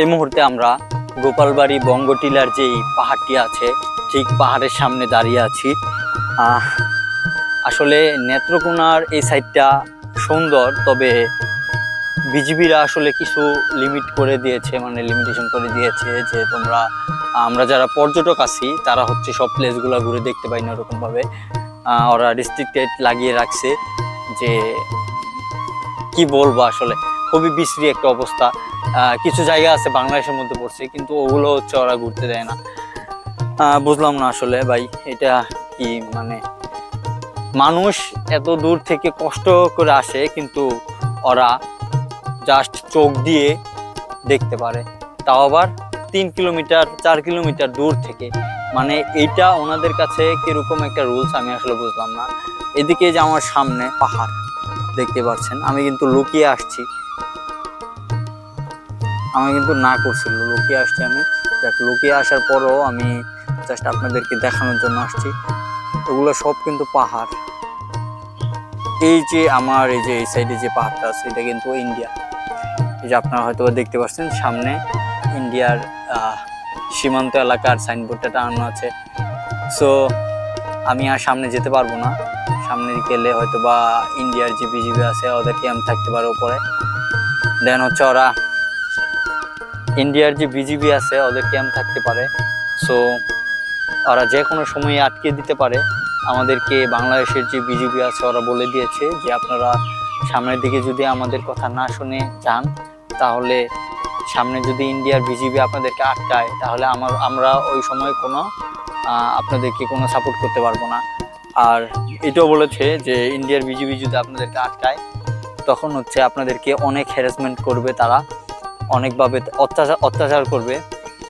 এই মুহূর্তে আমরা গোপালবাড়ি বঙ্গটিলার যেই পাহাড়টি আছে ঠিক পাহাড়ের সামনে দাঁড়িয়ে আছি। আসলে নেত্রকোনার এই সাইডটা সুন্দর, তবে বিজিবিরা আসলে কিছু লিমিট করে দিয়েছে, মানে লিমিটেশন করে দিয়েছে যে আমরা যারা পর্যটক আছি তারা হচ্ছে সব প্লেসগুলো ঘুরে দেখতে পাই না ওরকম ভাবে। ওরা রিস্ট্রিক্টেড লাগিয়ে রাখছে, যে কি বলবো আসলে খুবই বিশ্রী একটা অবস্থা। কিছু জায়গা আছে বাংলাদেশের মধ্যে পড়ছে, কিন্তু ওগুলো হচ্ছে ওরা ঘুরতে দেয় না। বুঝলাম না আসলে ভাই, এটা কি মানে মানুষ এত দূর থেকে কষ্ট করে আসে কিন্তু ওরা জাস্ট চোখ দিয়ে দেখতে পারে, তাও আবার 3 কিলোমিটার 4 কিলোমিটার দূর থেকে। মানে এইটা ওনাদের কাছে কিরকম একটা রুলস আমি আসলে বুঝলাম না। এদিকে যে আমার সামনে পাহাড় দেখতে পাচ্ছেন, আমি কিন্তু লুকিয়ে আসছি, আমি কিন্তু না করছিল লুকিয়ে আসছি। আমি দেখ লুকিয়ে আসার পরও আমি জাস্ট আপনাদেরকে দেখানোর জন্য আসছি। এগুলো সব কিন্তু পাহাড়। এই যে আমার এই যে এই সাইডে যে পাহাড়টা আছে এটা কিন্তু ইন্ডিয়া। এই যে আপনারা হয়তো দেখতে পাচ্ছেন সামনে ইন্ডিয়ার সীমান্ত এলাকার সাইনবোর্ডটা টানানো আছে। সো আমি আর সামনে যেতে পারবো না, সামনে গেলে হয়তো বা ইন্ডিয়ার যে বিজিবি আছে ওদের ক্যাম্প থাকতে পারে উপরে। দেন হচ্ছে ওরা ইন্ডিয়ার যে বিজিবি আছে ওদের ক্যাম্প থাকতে পারে। সো ওরা যে কোনো সময় আটকে দিতে পারে আমাদেরকে। বাংলাদেশের যে বিজিবি আছে ওরা বলে দিয়েছে যে আপনারা সামনের দিকে যদি আমাদের কথা না শুনে যান, তাহলে সামনে যদি ইন্ডিয়ার বিজিবি আপনাদেরকে আটকায় তাহলে আমরা ওই সময় কোনো আপনাদেরকে কোনো সাপোর্ট করতে পারবো না। আর এটাও বলেছে যে ইন্ডিয়ার বিজিবি যদি আপনাদেরকে আটকায় তখন হচ্ছে আপনাদেরকে অনেক হ্যারাসমেন্ট করবে, তারা অনেকভাবে অত্যাচার করবে।